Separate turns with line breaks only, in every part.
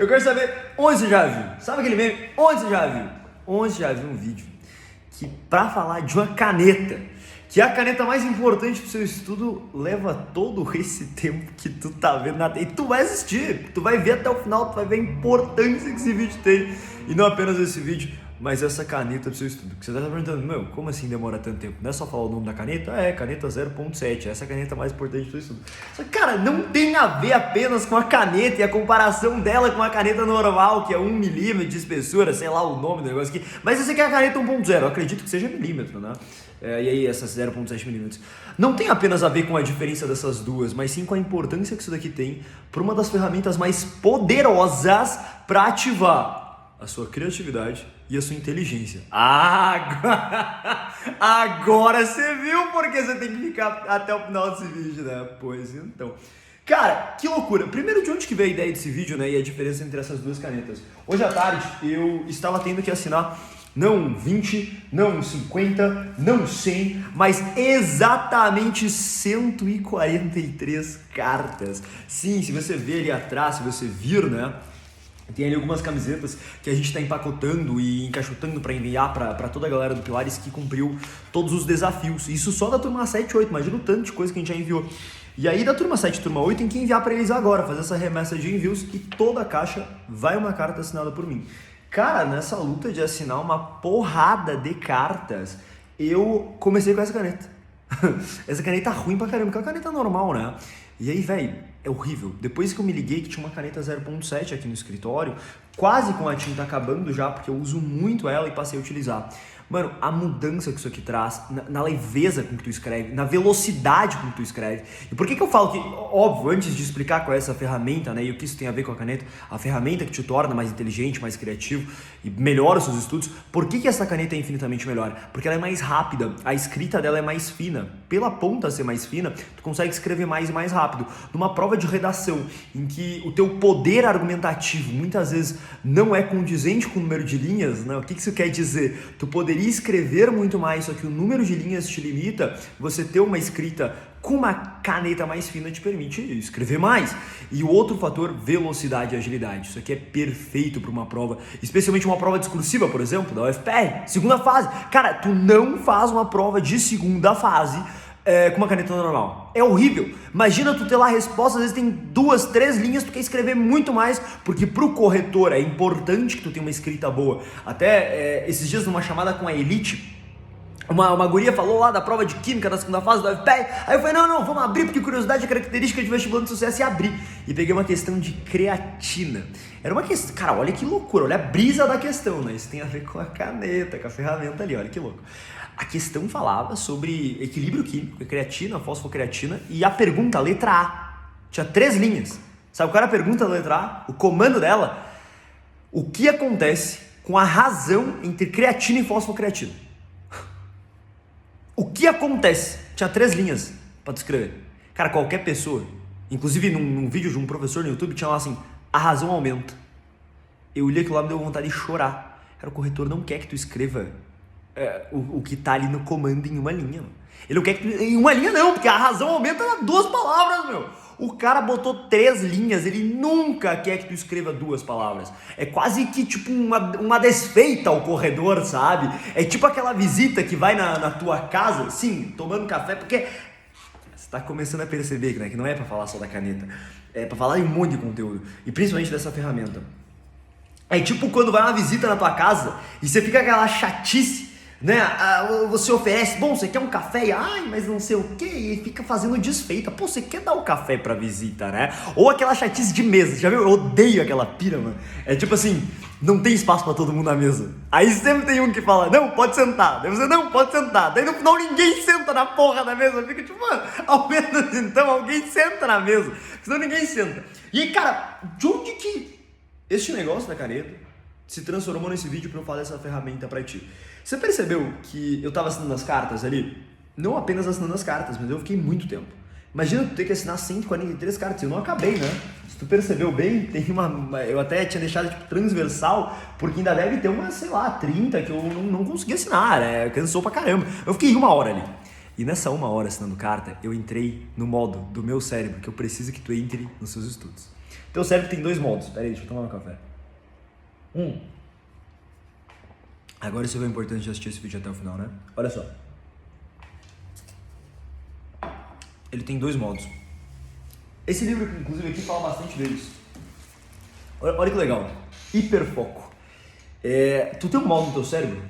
Eu quero saber onde você já viu. Sabe aquele meme? Onde você já viu? Onde você já viu um vídeo que, pra falar de uma caneta, que é a caneta mais importante pro seu estudo, leva todo esse tempo que tu tá vendo na tela. E tu vai assistir, tu vai ver até o final, tu vai ver a importância que esse vídeo tem. E não apenas esse vídeo, mas essa caneta pro seu estudo. Porque você tá perguntando, meu, como assim demora tanto tempo? Não é só falar o nome da caneta? É, caneta 0.7, essa é a caneta mais importante do seu estudo. Só que, cara, não tem a ver apenas com a caneta e a comparação dela com a caneta normal, que é 1 milímetro de espessura, sei lá o nome do negócio aqui. Mas essa aqui é a caneta 1.0, eu acredito que seja milímetro, né? E aí essas 0.7 milímetros. Não tem apenas a ver com a diferença dessas duas, mas sim com a importância que isso daqui tem para uma das ferramentas mais poderosas para ativar a sua criatividade e a sua inteligência. Agora você viu porque você tem que ficar até o final desse vídeo, né? Pois então. Cara, que loucura. Primeiro, de onde que veio a ideia desse vídeo, né? E a diferença entre essas duas canetas. Hoje à tarde eu estava tendo que assinar não 20, não 50, não 100, mas exatamente 143 cartas. Sim, se você ver ali atrás, se você vir, né? Tem ali algumas camisetas que a gente está empacotando e encaixotando para enviar para toda a galera do Pilares que cumpriu todos os desafios. Isso só da turma 7 e 8, imagina o tanto de coisa que a gente já enviou. E aí da turma 7 e turma 8 tem que enviar para eles agora, fazer essa remessa de envios e toda a caixa vai uma carta assinada por mim. Cara, nessa luta de assinar uma porrada de cartas, eu comecei com essa caneta. Essa caneta ruim pra caramba, porque é uma caneta normal, né? E aí, velho, é horrível. Depois que eu me liguei que tinha uma caneta 0.7 aqui no escritório, quase com a tinta acabando já, porque eu uso muito ela e passei a utilizar. Mano, a mudança que isso aqui traz, na leveza com que tu escreve, na velocidade com que tu escreve. E por que eu falo que, óbvio, antes de explicar qual é essa ferramenta, né, e o que isso tem a ver com a caneta, a ferramenta que te torna mais inteligente, mais criativo e melhora os seus estudos, por que essa caneta é infinitamente melhor? Porque ela é mais rápida, a escrita dela é mais fina. Pela ponta ser mais fina, tu consegue escrever mais e mais rápido. Numa prova de redação, em que o teu poder argumentativo muitas vezes não é condizente com o número de linhas, né? O que isso quer dizer? Tu poderia escrever muito mais, só que o número de linhas te limita. Você ter uma escrita com uma caneta mais fina te permite escrever mais. E o outro fator, velocidade e agilidade. Isso aqui é perfeito para uma prova, especialmente uma prova discursiva, por exemplo, da UFPR, segunda fase. Cara, tu não faz uma prova de segunda fase com uma caneta normal. É horrível. Imagina tu ter lá a resposta, às vezes tem 2, 3 linhas, tu quer escrever muito mais, porque pro corretor é importante que tu tenha uma escrita boa. Até esses dias numa chamada com a Elite, uma guria falou lá da prova de química da segunda fase do UFPR, aí eu falei, não, vamos abrir, porque curiosidade é característica de vestibular de sucesso, e abri. E peguei uma questão de creatina. Era uma questão, cara, olha que loucura, olha a brisa da questão, né? Isso tem a ver com a caneta, com a ferramenta ali, olha que louco. A questão falava sobre equilíbrio químico, creatina, fosfocreatina, e a pergunta, a letra A, tinha 3 linhas. Sabe qual era a pergunta da letra A? O comando dela, o que acontece com a razão entre creatina e fosfocreatina? O que acontece? Tinha 3 linhas pra tu escrever. Cara, qualquer pessoa, inclusive num vídeo de um professor no YouTube, tinha lá assim, a razão aumenta. Eu li aquilo lá e me deu vontade de chorar. Cara, o corretor não quer que tu escreva o que tá ali no comando em uma linha. Mano. Ele não quer que tu... Em uma linha não, porque a razão aumenta nas 2 palavras, meu. O cara botou 3 linhas, ele nunca quer que tu escreva 2 palavras. É quase que tipo uma desfeita ao corredor, sabe? É tipo aquela visita que vai na tua casa, sim, tomando café, porque você tá começando a perceber, né, que não é pra falar só da caneta, é pra falar de um monte de conteúdo, e principalmente dessa ferramenta. É tipo quando vai uma visita na tua casa e você fica aquela chatice, né? Você oferece, bom, você quer um café? E, ai, mas não sei o que, e fica fazendo desfeita. Pô, você quer dar o café pra visita, né? Ou aquela chatice de mesa, já viu? Eu odeio aquela pira, mano. É tipo assim, não tem espaço pra todo mundo na mesa. Aí sempre tem um que fala, não, pode sentar. Daí você, não, pode sentar. Daí no final ninguém senta na porra da mesa. Fica tipo, mano, ao menos então alguém senta na mesa. Senão ninguém senta. E aí, cara, de onde que este negócio da caneta se transformou nesse vídeo pra eu falar dessa ferramenta pra ti? Você percebeu que eu tava assinando as cartas ali? Não apenas assinando as cartas, mas eu fiquei muito tempo. Imagina tu ter que assinar 143 cartas, eu não acabei, né? Se tu percebeu bem, tem eu até tinha deixado tipo transversal, porque ainda deve ter umas, sei lá, 30 que eu não consegui assinar, né? Cansou pra caramba. Eu fiquei 1 hora ali. E nessa 1 hora assinando carta, eu entrei no modo do meu cérebro, que eu preciso que tu entre nos seus estudos. Teu cérebro tem dois modos. Pera aí, deixa eu tomar um café. Agora isso é importante de assistir esse vídeo até o final, né? Olha só. Ele tem dois modos. Esse livro, inclusive, aqui fala bastante deles. Olha que legal. Hiperfoco. Tu tem um modo no teu cérebro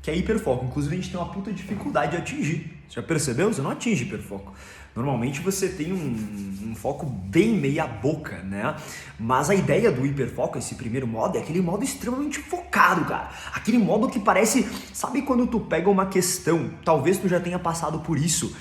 que é hiperfoco. Inclusive, a gente tem uma puta dificuldade de atingir. Você já percebeu? Você não atinge hiperfoco. Normalmente você tem um foco bem meia boca, né? Mas a ideia do hiperfoco, esse primeiro modo, é aquele modo extremamente focado, cara. Aquele modo que parece... Sabe quando tu pega uma questão, talvez tu já tenha passado por isso,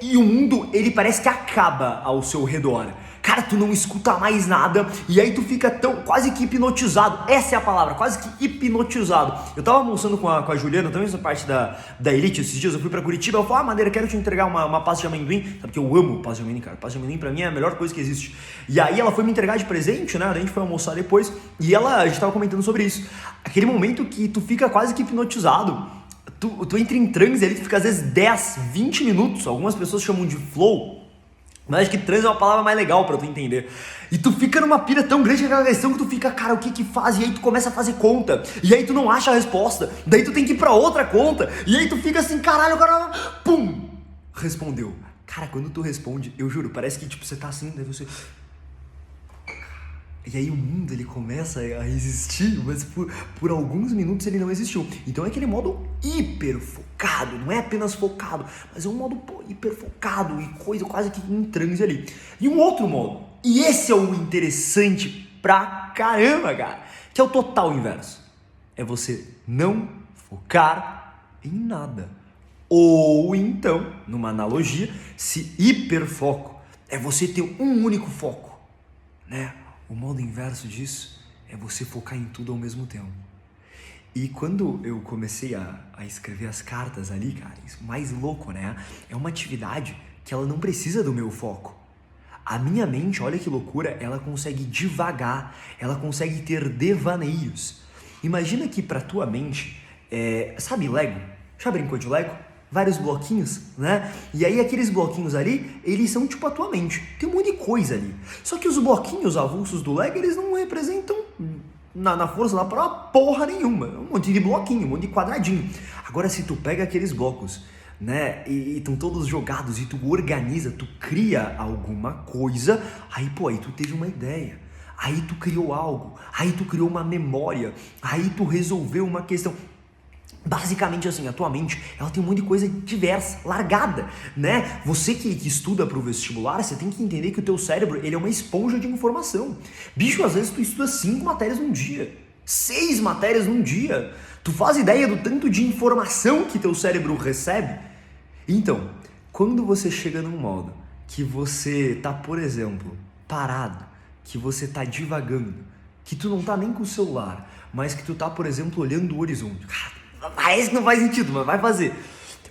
e o mundo, ele parece que acaba ao seu redor. Cara, tu não escuta mais nada e aí tu fica quase que hipnotizado. Essa é a palavra, quase que hipnotizado. Eu tava almoçando com a Juliana, também essa parte da Elite esses dias. Eu fui pra Curitiba, eu falei, Madeira, quero te entregar uma pasta de amendoim. Sabe que eu amo pasta de amendoim, cara. Pasta de amendoim pra mim é a melhor coisa que existe. E aí ela foi me entregar de presente, né? A gente foi almoçar depois e a gente tava comentando sobre isso. Aquele momento que tu fica quase que hipnotizado. Tu entra em transe ali, tu fica às vezes 10, 20 minutos. Algumas pessoas chamam de flow. Mas acho que transe é uma palavra mais legal pra tu entender. E tu fica numa pira tão grande que aquela questão que tu fica, cara, o que faz? E aí tu começa a fazer conta. E aí tu não acha a resposta. Daí tu tem que ir pra outra conta. E aí tu fica assim, caralho, cara, pum! Respondeu. Cara, quando tu responde, eu juro, parece que tipo, você tá assim, daí você... E aí o mundo, ele começa a existir, mas por alguns minutos ele não existiu. Então é aquele modo hiper focado, não é apenas focado, mas é um modo hiper focado e coisa quase que em transe ali. E um outro modo, e esse é o interessante pra caramba, cara, que é o total inverso. É você não focar em nada. Ou então, numa analogia, se hiperfoco é você ter um único foco, né? O modo inverso disso é você focar em tudo ao mesmo tempo. E quando eu comecei a escrever as cartas ali, cara, isso mais louco, né? É uma atividade que ela não precisa do meu foco. A minha mente, olha que loucura, ela consegue divagar, ela consegue ter devaneios. Imagina que pra tua mente, sabe Lego? Já brincou de Lego? Vários bloquinhos, né? E aí aqueles bloquinhos ali, eles são tipo a tua mente. Tem um monte de coisa ali. Só que os bloquinhos avulsos do Lego, eles não representam na força da prova porra nenhuma. Um monte de bloquinho, um monte de quadradinho. Agora se tu pega aqueles blocos, né? E estão todos jogados e tu organiza, tu cria alguma coisa, aí tu teve uma ideia. Aí tu criou algo, aí tu criou uma memória, aí tu resolveu uma questão. Basicamente assim, a tua mente, ela tem um monte de coisa diversa, largada, né? Você que estuda pro vestibular, você tem que entender que o teu cérebro, ele é uma esponja de informação. Bicho, às vezes tu estuda 5 matérias num dia, 6 matérias num dia. Tu faz ideia do tanto de informação que teu cérebro recebe? Então, quando você chega num modo que você tá, por exemplo, parado, que você tá divagando, que tu não tá nem com o celular, mas que tu tá, por exemplo, olhando o horizonte, parece que não faz sentido, mas vai fazer.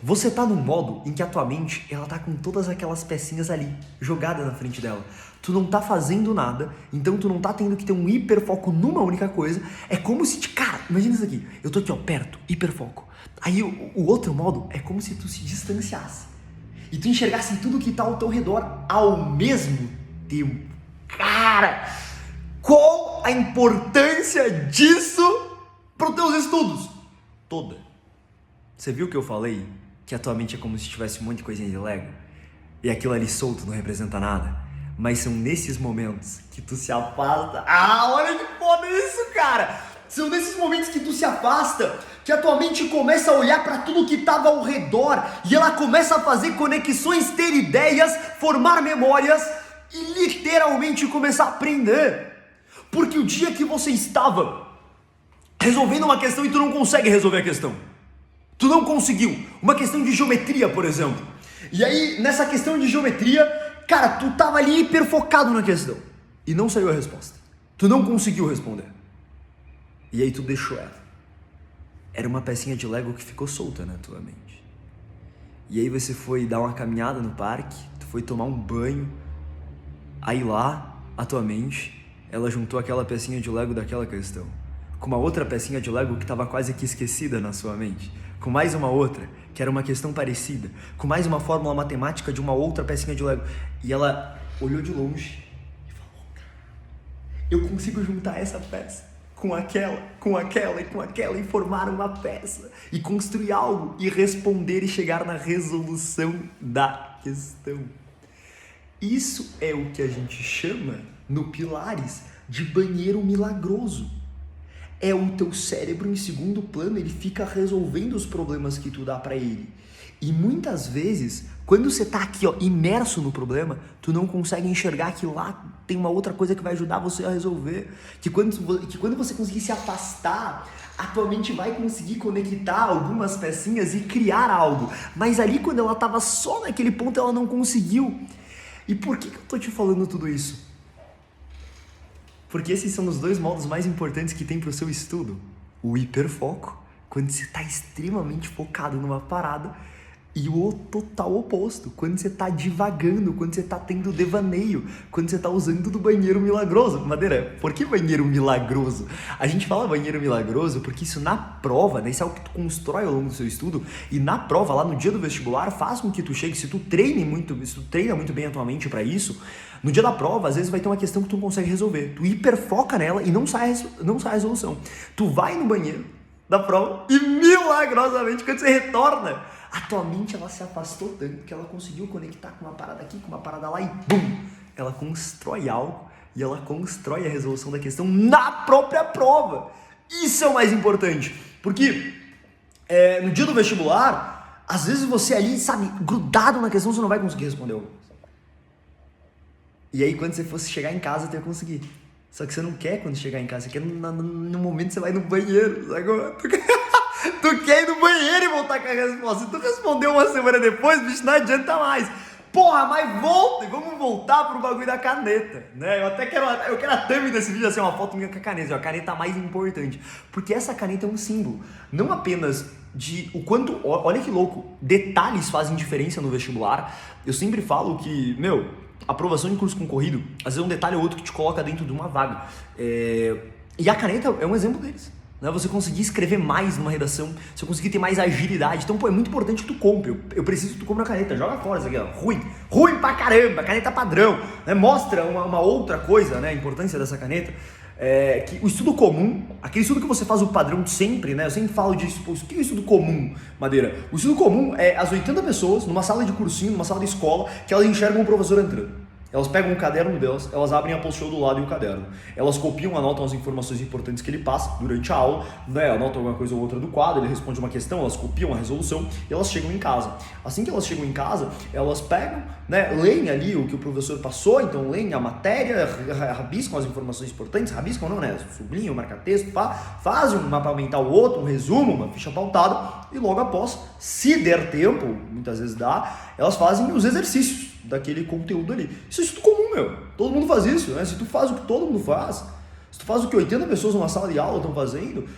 Você tá num modo em que a tua mente, ela tá com todas aquelas pecinhas ali, jogadas na frente dela. Tu não tá fazendo nada, então tu não tá tendo que ter um hiperfoco numa única coisa. É como se, cara, imagina isso aqui. Eu tô aqui, ó, perto, hiperfoco. Aí o outro modo é como se tu se distanciasse. E tu enxergasse tudo que tá ao teu redor ao mesmo tempo. Cara, qual a importância disso pros teus estudos? Toda. Você viu que eu falei? Que a tua mente é como se tivesse um monte de coisinha de Lego? E aquilo ali solto não representa nada? Mas são nesses momentos que tu se afasta. Olha que foda isso, cara! São nesses momentos que tu se afasta, que a tua mente começa a olhar pra tudo que tava ao redor e ela começa a fazer conexões, ter ideias, formar memórias e literalmente começar a aprender. Porque o dia que você estava resolvendo uma questão e tu não consegue resolver a questão. Tu não conseguiu. Uma questão de geometria, por exemplo. E aí, nessa questão de geometria, cara, tu tava ali hiper focado na questão. E não saiu a resposta. Tu não conseguiu responder. E aí tu deixou ela. Era uma pecinha de Lego que ficou solta na tua mente. E aí você foi dar uma caminhada no parque, tu foi tomar um banho. Aí lá, a tua mente, ela juntou aquela pecinha de Lego daquela questão com uma outra pecinha de Lego que estava quase que esquecida na sua mente, com mais uma outra, que era uma questão parecida, com mais uma fórmula matemática de uma outra pecinha de Lego. E ela olhou de longe e falou, eu consigo juntar essa peça com aquela e com aquela e formar uma peça e construir algo e responder e chegar na resolução da questão. Isso é o que a gente chama no Pilares de banheiro milagroso. É o teu cérebro em segundo plano, ele fica resolvendo os problemas que tu dá pra ele. E muitas vezes, quando você tá aqui, ó, imerso no problema, tu não consegue enxergar que lá tem uma outra coisa que vai ajudar você a resolver. Que quando você conseguir se afastar, a tua mente vai conseguir conectar algumas pecinhas e criar algo. Mas ali, quando ela tava só naquele ponto, ela não conseguiu. E por que eu tô te falando tudo isso? Porque esses são os dois modos mais importantes que tem pro seu estudo. O hiperfoco, quando você tá extremamente focado numa parada, e o total oposto, quando você tá divagando, quando você tá tendo devaneio, quando você tá usando do banheiro milagroso. Madeira, por que banheiro milagroso? A gente fala banheiro milagroso porque isso na prova, né, isso é algo que tu constrói ao longo do seu estudo, e na prova, lá no dia do vestibular, faz com que tu chegue, se tu treina muito bem a tua mente pra isso, no dia da prova, às vezes vai ter uma questão que tu não consegue resolver. Tu hiperfoca nela e não sai a resolução. Tu vai no banheiro da prova e milagrosamente, quando você retorna, a tua mente, ela se afastou tanto que ela conseguiu conectar com uma parada aqui, com uma parada lá e bum! Ela constrói algo e ela constrói a resolução da questão na própria prova. Isso é o mais importante, porque no dia do vestibular, às vezes você ali, sabe, grudado na questão, você não vai conseguir responder algo. E aí quando você fosse chegar em casa, tu ia conseguir. Só que você não quer quando chegar em casa, você quer no momento que você vai no banheiro, sabe? Tu quer ir no banheiro e voltar com a resposta. Se tu respondeu uma semana depois, bicho, não adianta mais. Porra, mas volta e vamos voltar pro bagulho da caneta, né? Eu quero a thumb desse vídeo, assim, uma foto minha com a caneta, a caneta mais importante. Porque essa caneta é um símbolo, não apenas de o quanto, olha que louco, detalhes fazem diferença no vestibular. Eu sempre falo que, aprovação em curso concorrido, às vezes é um detalhe ou outro que te coloca dentro de uma vaga. E a caneta é um exemplo deles. Você conseguir escrever mais numa redação, você conseguir ter mais agilidade. Então, é muito importante que tu compre. Eu preciso que tu compre a caneta, joga fora isso aqui, ó. Ruim pra caramba, caneta padrão, né? Mostra uma outra coisa, né? A importância dessa caneta. Que o estudo comum, aquele estudo que você faz o padrão sempre, né? Eu sempre falo disso, o que é o estudo comum, Madeira? O estudo comum é as 80 pessoas numa sala de cursinho, numa sala de escola, que elas enxergam o professor entrando. Elas pegam o caderno delas, elas abrem a apostila do lado e o caderno. Elas copiam, anotam as informações importantes que ele passa durante a aula, né? Anotam alguma coisa ou outra do quadro, ele responde uma questão, elas copiam a resolução e elas chegam em casa. Assim que elas chegam em casa, elas pegam, né? Leem ali o que o professor passou, então leem a matéria, rabiscam as informações importantes, rabiscam não, né? Sublinham, marca-texto, fazem um mapa mental outro, um resumo, uma ficha pautada e logo após, se der tempo, muitas vezes dá, elas fazem os exercícios daquele conteúdo ali. Isso é estudo comum, todo mundo faz isso, né? Se tu faz o que todo mundo faz, se tu faz o que 80 pessoas numa sala de aula estão fazendo,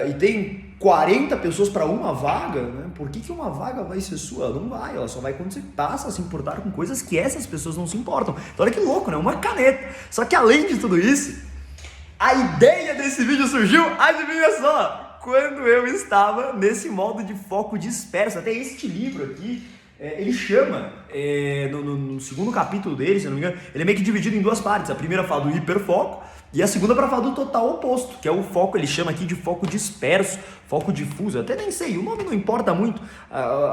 e tem 40 pessoas para uma vaga, né? Por que uma vaga vai ser sua? Ela não vai, ela só vai quando você passa a se importar com coisas que essas pessoas não se importam. Então olha que louco, né? Uma caneta. Só que além de tudo isso, a ideia desse vídeo surgiu, adivinha só, quando eu estava nesse modo de foco disperso. Até este livro aqui, ele chama, no segundo capítulo dele, se eu não me engano, ele é meio que dividido em duas partes. A primeira fala do hiperfoco e a segunda para falar do total oposto, que é o foco, ele chama aqui de foco disperso, foco difuso. Eu até nem sei, o nome não importa muito,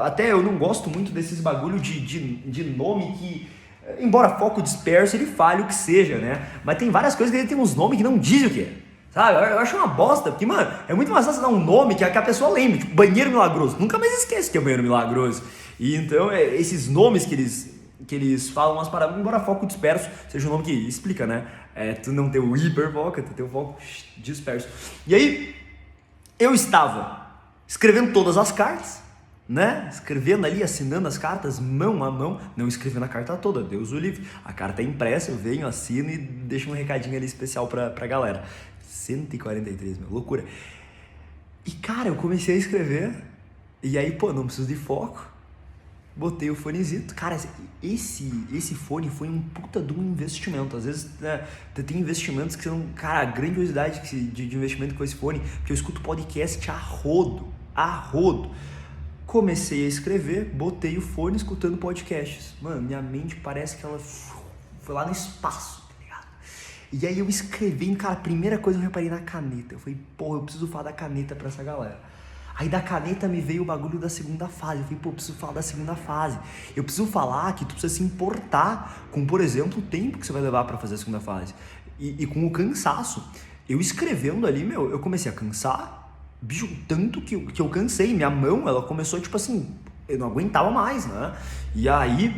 até eu não gosto muito desses bagulho de nome que, embora foco disperso, ele fale o que seja, né? Mas tem várias coisas que ele tem uns nomes que não dizem o que é. Sabe? Eu acho uma bosta, porque, mano, é muito mais fácil dar um nome que a pessoa lembre, tipo, banheiro milagroso. Nunca mais esquece que é banheiro milagroso. E então, esses nomes que eles falam umas paradas, embora foco disperso seja um nome que explica, né? Tu não ter o hiperfoco, tu ter o foco disperso. E aí, eu estava escrevendo todas as cartas, né? Escrevendo ali, assinando as cartas, mão a mão, não escrevendo a carta toda, Deus o livre. A carta é impressa, eu venho, assino e deixo um recadinho ali especial pra galera. 143, meu, loucura. E cara, eu comecei a escrever, e aí, não preciso de foco, botei o fonezito. Cara, esse fone foi um puta de um investimento. Às vezes, né, tem investimentos que são, cara, a grandiosidade de investimento com esse fone, porque eu escuto podcast a rodo. Comecei a escrever, botei o fone escutando podcasts. Mano, minha mente parece que ela foi lá no espaço, tá ligado? E aí eu escrevendo, cara, a primeira coisa eu reparei na caneta. Eu falei, porra, eu preciso falar da caneta pra essa galera. Aí da caneta me veio o bagulho da segunda fase. Eu falei, pô, eu preciso falar da segunda fase. Eu preciso falar que tu precisa se importar com, por exemplo, o tempo que você vai levar pra fazer a segunda fase. E com o cansaço. Eu escrevendo ali, meu, eu comecei a cansar, bicho, tanto que eu cansei. Minha mão, ela começou, tipo assim, eu não aguentava mais, né? E aí,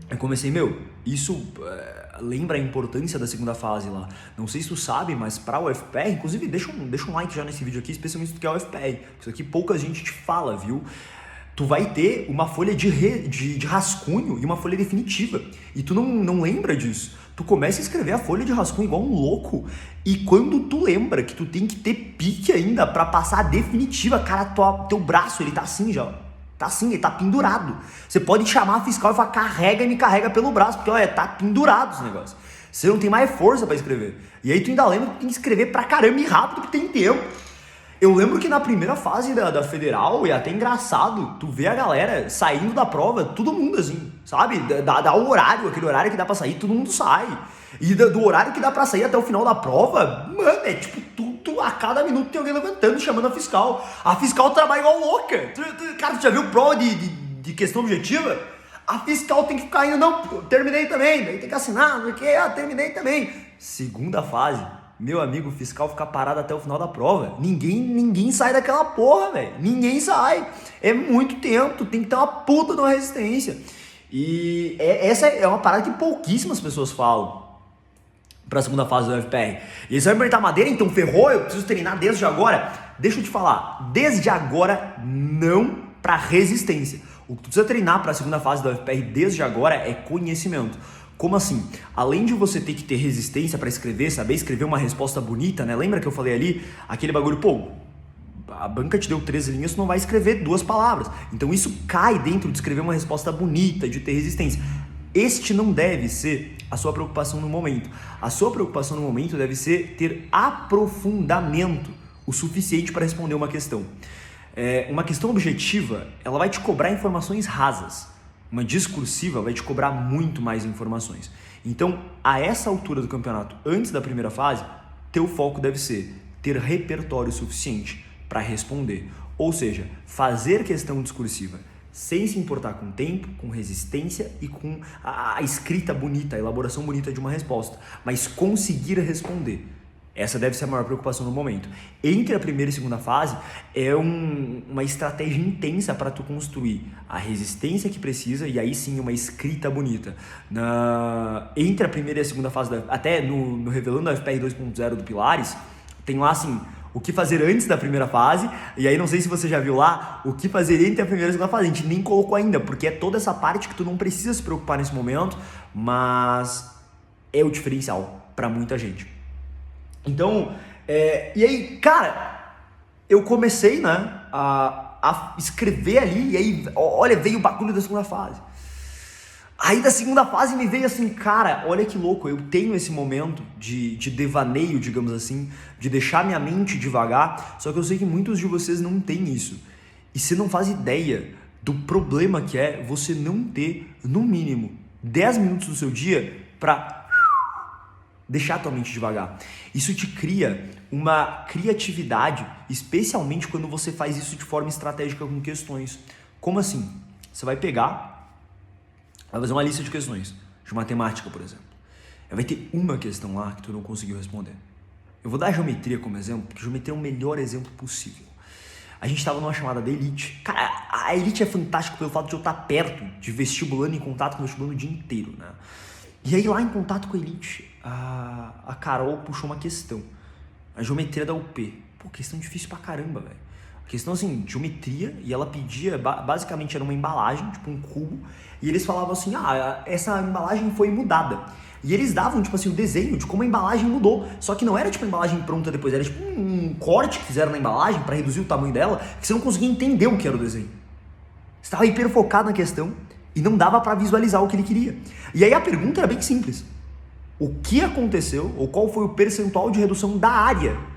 eu comecei, meu, isso lembra a importância da segunda fase lá. Não sei se tu sabe, mas pra UFPR, inclusive deixa um like já nesse vídeo aqui, especialmente se tu quer UFPR. Isso aqui pouca gente te fala, viu? Tu vai ter uma folha de rascunho e uma folha definitiva. E tu não lembra disso. Tu começa a escrever a folha de rascunho igual um louco. E quando tu lembra que tu tem que ter pique ainda pra passar a definitiva, cara, teu braço, ele tá assim já. Tá assim, ele tá pendurado. Você pode chamar a fiscal e falar, carrega e me carrega pelo braço, porque olha, tá pendurado esse negócio. Você não tem mais força pra escrever. E aí tu ainda lembra que tem que escrever pra caramba e rápido, porque tem tempo. Eu lembro que na primeira fase da federal, e até engraçado, tu vê a galera saindo da prova, todo mundo assim, sabe? Dá o horário, aquele horário que dá pra sair, todo mundo sai. E do horário que dá pra sair até o final da prova, mano, é tipo tudo, a cada minuto tem alguém levantando, chamando a fiscal. A fiscal trabalha igual louca. Cara, tu já viu prova de questão objetiva? A fiscal tem que ficar indo, não, terminei também, daí tem que assinar, porque terminei também. Segunda fase. Meu amigo, o fiscal fica parado até o final da prova. Ninguém sai daquela porra, velho. Ninguém sai. É muito tempo, tu tem que ter uma puta de uma resistência. E essa é uma parada que pouquíssimas pessoas falam pra segunda fase do UFPR. E você vai apertar madeira, então ferrou, eu preciso treinar desde agora. Deixa eu te falar, desde agora não pra resistência. O que tu precisa treinar pra segunda fase do UFPR desde agora é conhecimento. Como assim? Além de você ter que ter resistência para escrever, saber escrever uma resposta bonita, né? Lembra que eu falei ali? Aquele bagulho, pô, a banca te deu 13 linhas, tu não vai escrever 2 palavras. Então isso cai dentro de escrever uma resposta bonita, de ter resistência. Este não deve ser a sua preocupação no momento. A sua preocupação no momento deve ser ter aprofundamento o suficiente para responder uma questão. Uma questão objetiva, ela vai te cobrar informações rasas. Uma discursiva vai te cobrar muito mais informações. Então, a essa altura do campeonato, antes da primeira fase, teu foco deve ser ter repertório suficiente para responder. Ou seja, fazer questão discursiva sem se importar com tempo, com resistência e com a escrita bonita, a elaboração bonita de uma resposta, mas conseguir responder. Essa deve ser a maior preocupação no momento. Entre a primeira e a segunda fase, é uma estratégia intensa para tu construir a resistência que precisa e aí sim uma escrita bonita. Entre a primeira e a segunda fase, até no Revelando a UFPR 2.0 do Pilares, tem lá assim, o que fazer antes da primeira fase, e aí não sei se você já viu lá, o que fazer entre a primeira e a segunda fase. A gente nem colocou ainda, porque é toda essa parte que tu não precisa se preocupar nesse momento, mas é o diferencial para muita gente. Então, e aí, cara, eu comecei, né, a escrever ali, e aí, olha, veio o bagulho da segunda fase. Aí da segunda fase me veio assim, cara, olha que louco, eu tenho esse momento de devaneio, digamos assim, de deixar minha mente devagar, só que eu sei que muitos de vocês não têm isso. E você não faz ideia do problema que é você não ter, no mínimo, 10 minutos do seu dia pra deixar a tua mente devagar. Isso te cria uma criatividade, especialmente quando você faz isso de forma estratégica com questões. Como assim? Você vai fazer uma lista de questões, de matemática, por exemplo. Vai ter uma questão lá que tu não conseguiu responder. Eu vou dar a geometria como exemplo, porque geometria é o melhor exemplo possível. A gente estava numa chamada da Elite. Cara, a Elite é fantástica pelo fato de eu estar perto, de vestibulando, em contato com o vestibulando o dia inteiro, né? E aí lá em contato com a Elite, a Carol puxou uma questão. A geometria da UP. Pô, questão difícil pra caramba, velho. Questão assim, geometria, e ela pedia, basicamente era uma embalagem, tipo um cubo, e eles falavam assim, essa embalagem foi mudada. E eles davam, tipo assim, o desenho de como a embalagem mudou. Só que não era tipo a embalagem pronta depois, era tipo um corte que fizeram na embalagem para reduzir o tamanho dela, que você não conseguia entender o que era o desenho. Você estava hiper focado na questão e não dava para visualizar o que ele queria. E aí a pergunta era bem simples. O que aconteceu, ou qual foi o percentual de redução da área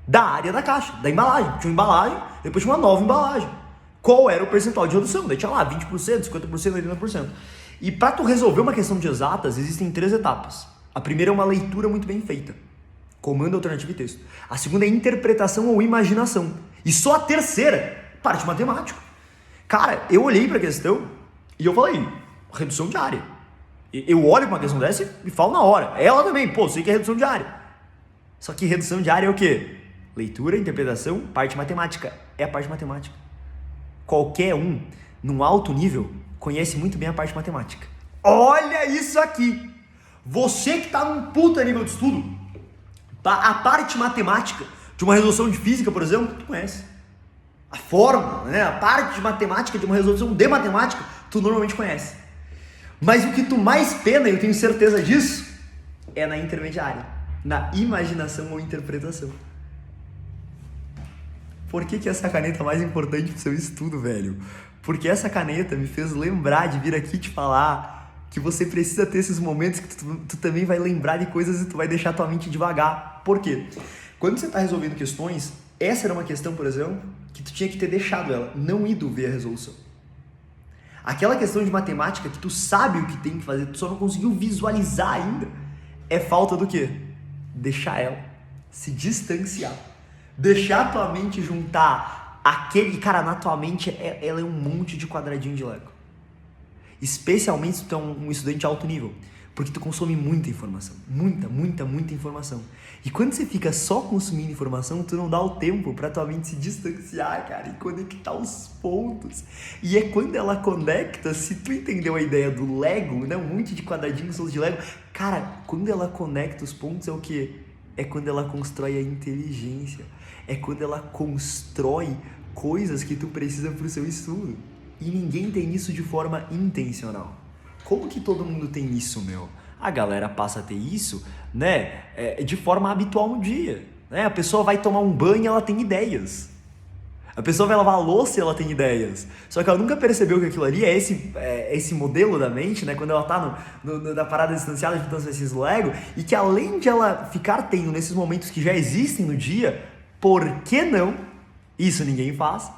da caixa, da embalagem? Tinha uma embalagem, depois tinha uma nova embalagem. Qual era o percentual de redução? Daí tinha lá 20%, 50%, 80%. E para tu resolver uma questão de exatas, existem 3 etapas. A primeira é uma leitura muito bem feita. Comando, alternativa e texto. A segunda é interpretação ou imaginação. E só a terceira, parte matemática. Cara, eu olhei pra questão e eu falei, redução de área. Eu olho pra uma questão dessa e falo na hora. Ela também, pô, sei que é redução de área. Só que redução de área é o quê? Leitura, interpretação, parte matemática. É a parte matemática. Qualquer um, num alto nível, conhece muito bem a parte matemática. Olha isso aqui! Você que tá num puta nível de estudo, a parte matemática de uma resolução de física, por exemplo, tu conhece. A fórmula, né? A parte de matemática de uma resolução de matemática, tu normalmente conhece. Mas o que tu mais pena, e eu tenho certeza disso, é na intermediária, na imaginação ou interpretação. Por que essa caneta é mais importante pro seu estudo, velho? Porque essa caneta me fez lembrar de vir aqui te falar que você precisa ter esses momentos que tu também vai lembrar de coisas e tu vai deixar tua mente devagar. Por quê? Quando você tá resolvendo questões, essa era uma questão, por exemplo, que tu tinha que ter deixado ela, não ido ver a resolução. Aquela questão de matemática que tu sabe o que tem que fazer, tu só não conseguiu visualizar ainda, é falta do quê? Deixar ela, se distanciar. Deixar a tua mente juntar aquele... Cara, na tua mente, ela é um monte de quadradinho de Lego. Especialmente se tu é um estudante de alto nível. Porque tu consome muita informação. Muita informação. E quando você fica só consumindo informação, tu não dá o tempo pra tua mente se distanciar, cara, e conectar os pontos. E é quando ela conecta, se tu entendeu a ideia do Lego, né, um monte de quadradinhos de Lego, cara, quando ela conecta os pontos é o quê? É quando ela constrói a inteligência. É quando ela constrói coisas que tu precisa pro seu estudo. E ninguém tem isso de forma intencional. Como que todo mundo tem isso, meu? A galera passa a ter isso, né, de forma habitual no dia. Né? A pessoa vai tomar um banho e ela tem ideias. A pessoa vai lavar a louça e ela tem ideias. Só que ela nunca percebeu que aquilo ali é esse modelo da mente, né? Quando ela tá na parada distanciada juntando esses Lego. E que além de ela ficar tendo nesses momentos que já existem no dia, por que não, isso ninguém faz,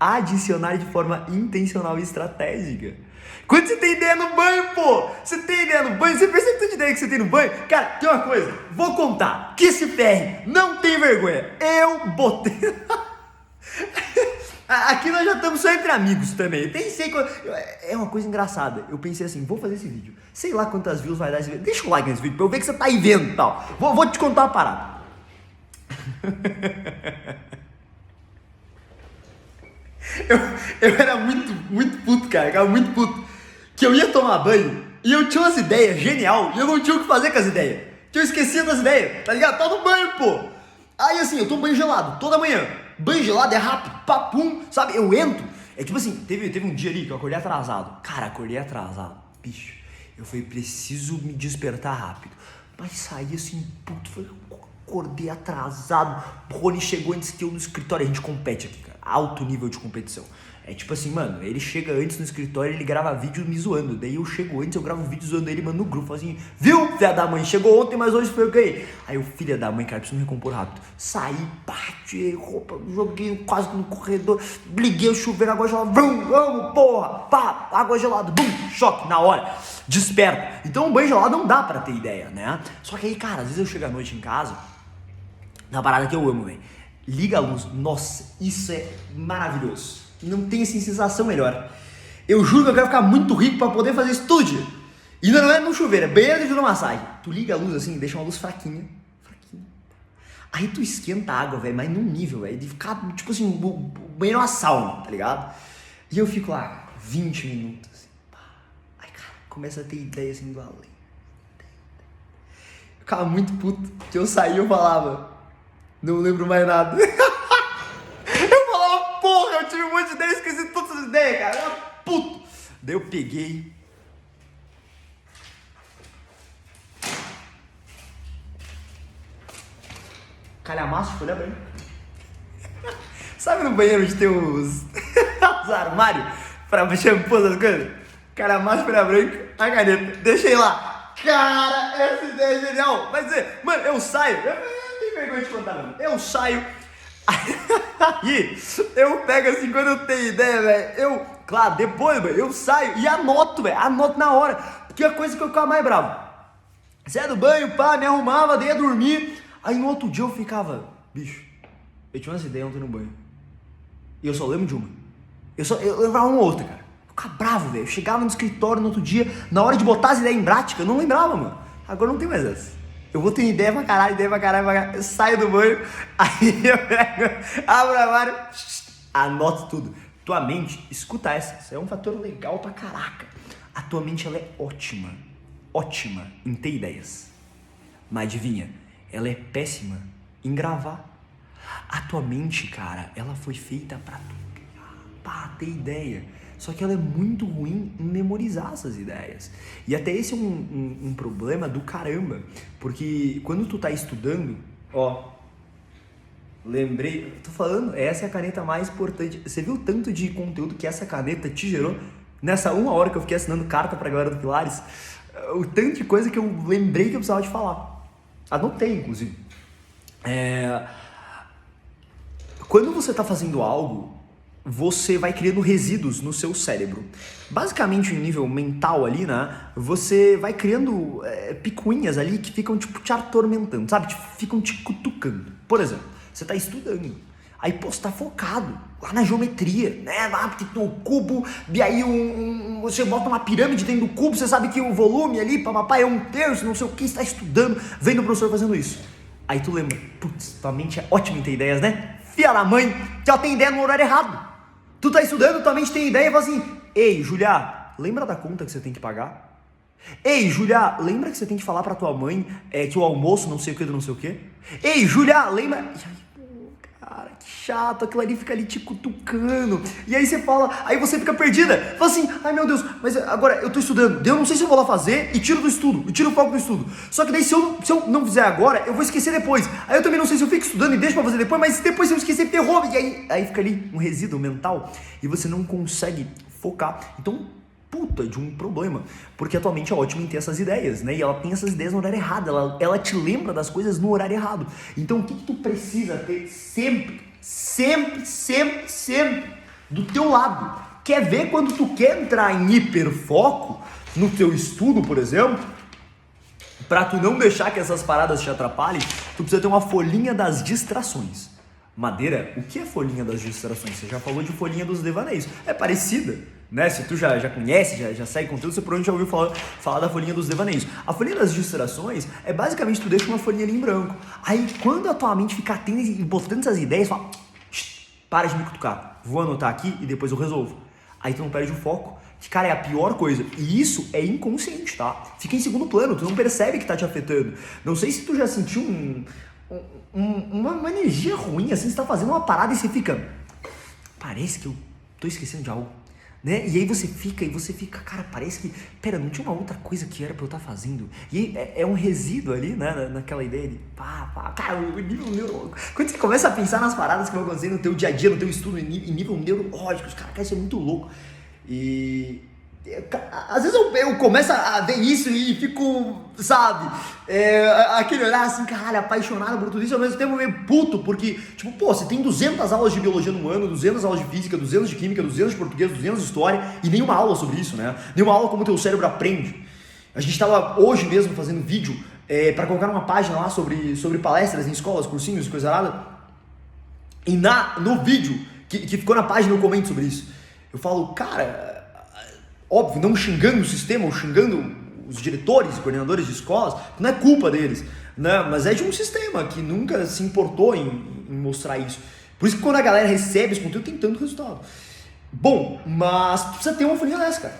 adicionar de forma intencional e estratégica? Quando você tem ideia no banho, pô! Você tem ideia no banho? Você percebe tanta ideia que você tem no banho? Cara, tem uma coisa, vou contar. Que se ferre, não tem vergonha. Eu botei... Aqui nós já estamos só entre amigos também. Eu pensei que... É uma coisa engraçada. Eu pensei assim, vou fazer esse vídeo. Sei lá quantas views vai dar esse vídeo. Deixa o like nesse vídeo pra eu ver que você tá aí vendo e tal. Vou te contar uma parada. Eu era muito puto, cara. Eu ficava muito puto. Que eu ia tomar banho e eu tinha umas ideias genial e eu não tinha o que fazer com as ideias. Que eu esquecia das ideias, tá ligado? Tá no banho, pô. Aí assim, eu tomo banho gelado toda manhã. Banho gelado é rápido, papum, sabe? Eu entro. É tipo assim, teve um dia ali que eu acordei atrasado. Cara, acordei atrasado. Bicho, eu falei, preciso me despertar rápido. Mas saí assim, puto, falei, acordei atrasado. O Rony chegou antes que eu no escritório. A gente compete aqui, cara. Alto nível de competição. É tipo assim, mano, ele chega antes no escritório, ele grava vídeo me zoando. Daí eu chego antes, eu gravo um vídeo zoando ele, mano, no grupo, falo assim, viu, filha da mãe, chegou ontem, mas hoje foi eu ganhei. Aí eu, filha da mãe, cara, preciso me recompor rápido. Saí, tirei roupa, joguei quase no corredor, liguei o chuveiro, água gelada, vamos, porra, pá, água gelada, bum, choque, na hora, desperto. Então um banho gelado não dá pra ter ideia, né? Só que aí, cara, às vezes eu chego à noite em casa, na parada que eu amo, velho, liga a luz, nossa, isso é maravilhoso. Não tem assim, sensação melhor. Eu juro que eu quero ficar muito rico pra poder fazer isso todo dia. E não é no chuveiro, é banheiro de hidromassagem. Tu liga a luz assim, deixa uma luz fraquinha. Aí tu esquenta a água, velho, mas num nível, velho, de ficar, tipo assim, o banheiro é uma sauna, tá ligado? E eu fico lá, 20 minutos, assim, pá. Aí, cara, começa a ter ideia assim do além. Eu ficava muito puto, que eu saía e eu falava, não lembro mais nada. Porra, eu tive um monte de ideia, esqueci todas as ideias, cara. Eu era puto. Daí eu peguei. Calhamaço de folha branca. Sabe no banheiro onde tem os armários pra shampoo, essas coisas? Calhamaço de folha branca, a caneta. Deixei lá. Cara, essa ideia é genial. Vai dizer, mano, eu saio. Eu não tenho vergonha de contar, mano. Eu saio. Aí, eu pego assim, quando eu tenho ideia, velho, claro, depois, velho, eu saio e anoto, velho, anoto na hora, porque a coisa que eu ficava mais bravo, Saia do banho, pá, me arrumava, daí ia dormir. Aí no outro dia eu ficava, bicho, eu tinha umas ideias ontem no banho. E eu só lembro de uma. Eu lembrava uma outra, cara. Eu ficava bravo, velho. Eu chegava no escritório no outro dia, na hora de botar as ideias em prática, eu não lembrava, mano. Agora não tem mais essa. Eu vou ter ideia pra caralho. Eu saio do banho, aí eu pego, abro o armário, anoto tudo. Tua mente, escuta essa. Isso é um fator legal pra caraca. A tua mente, ela é ótima em ter ideias. Mas adivinha, ela é péssima em gravar. A tua mente, cara, ela foi feita pra ter ideia. Só que ela é muito ruim em memorizar essas ideias. E até esse é um problema do caramba. Porque quando tu tá estudando, lembrei, tô falando, essa é a caneta mais importante. Você viu o tanto de conteúdo que essa caneta te gerou? Nessa 1 hora que eu fiquei assinando carta pra galera do Pilares, o tanto de coisa que eu lembrei que eu precisava de falar. Anotei, inclusive. Quando você está fazendo algo, você vai criando resíduos no seu cérebro. Basicamente, em nível mental ali, né? Você vai criando picuinhas ali que ficam, tipo, te atormentando, sabe? Ficam te cutucando. Por exemplo, você está estudando. Aí, pô, você tá focado lá na geometria, né? Lá porque tem o cubo, e aí você bota uma pirâmide dentro do cubo, você sabe que o volume ali, papapá, é 1/3, não sei o que, você tá estudando, vendo o professor fazendo isso. Aí tu lembra, putz, tua mente é ótima em ter ideias, né? Filha da mãe, que ela tem ideia no horário errado. Tu tá estudando, tua mente tem ideia e fala assim, ei, Julia, lembra da conta que você tem que pagar? Ei, Julia, lembra que você tem que falar pra tua mãe que o almoço não sei o que do não sei o que? Ei, Julia, lembra... Cara, que chato, aquilo ali fica ali te cutucando. E aí você fala, aí você fica perdida. Fala assim, ai meu Deus, mas agora eu tô estudando. Eu não sei se eu vou lá fazer e tiro do estudo, e tiro o foco do estudo. Só que daí se eu não fizer agora, eu vou esquecer depois. Aí eu também não sei se eu fico estudando e deixo pra fazer depois, mas depois se eu esquecer, ferrou. E aí fica ali um resíduo mental e você não consegue focar. Então, puta de um problema, porque a tua mente é ótima em ter essas ideias, né? E ela tem essas ideias no horário errado, ela te lembra das coisas no horário errado. Então o que tu precisa ter sempre do teu lado? Quer ver quando tu quer entrar em hiperfoco no teu estudo, por exemplo? Pra tu não deixar que essas paradas te atrapalhem, tu precisa ter uma folhinha das distrações. Madeira, o que é folhinha das distrações? Você já falou de folhinha dos devaneios. É parecida, né? Se tu já conhece, já segue conteúdo, você provavelmente já ouviu falar da folhinha dos devaneios. A folhinha das distrações é basicamente tu deixa uma folhinha ali em branco. Aí quando a tua mente fica atenta e botando essas ideias, fala, para de me cutucar, vou anotar aqui e depois eu resolvo. Aí tu não perde o foco. Que, cara, é a pior coisa. E isso é inconsciente, tá? Fica em segundo plano, tu não percebe que tá te afetando. Não sei se tu já sentiu uma energia ruim, assim, você tá fazendo uma parada e você fica, parece que eu tô esquecendo de algo, né? E aí você fica, cara, parece que, pera, não tinha uma outra coisa que era pra eu estar fazendo. E aí é um resíduo ali, né, naquela ideia de, cara, o nível neurológico. Quando você começa a pensar nas paradas que vão acontecer no teu dia a dia, no teu estudo, em nível neurológico, cara, isso é muito louco. E às vezes eu começo a ver isso e fico, sabe, aquele olhar assim, caralho, apaixonado por tudo isso, ao mesmo tempo meio puto, porque, tipo, pô, você tem 200 aulas de biologia no ano, 200 aulas de física, 200 de química, 200 de português, 200 de história, e nenhuma aula sobre isso, né? Nenhuma aula como o teu cérebro aprende. A gente tava hoje mesmo fazendo vídeo pra colocar uma página lá sobre palestras em escolas, cursinhos e coisa arada, e no vídeo que ficou na página eu comento sobre isso. Eu falo, cara, óbvio, não xingando o sistema ou xingando os diretores e coordenadores de escolas, não é culpa deles, né? Mas é de um sistema que nunca se importou em mostrar isso. Por isso que quando a galera recebe esse conteúdo tem tanto resultado. Bom, mas tu precisa ter uma folhinha dessa, cara.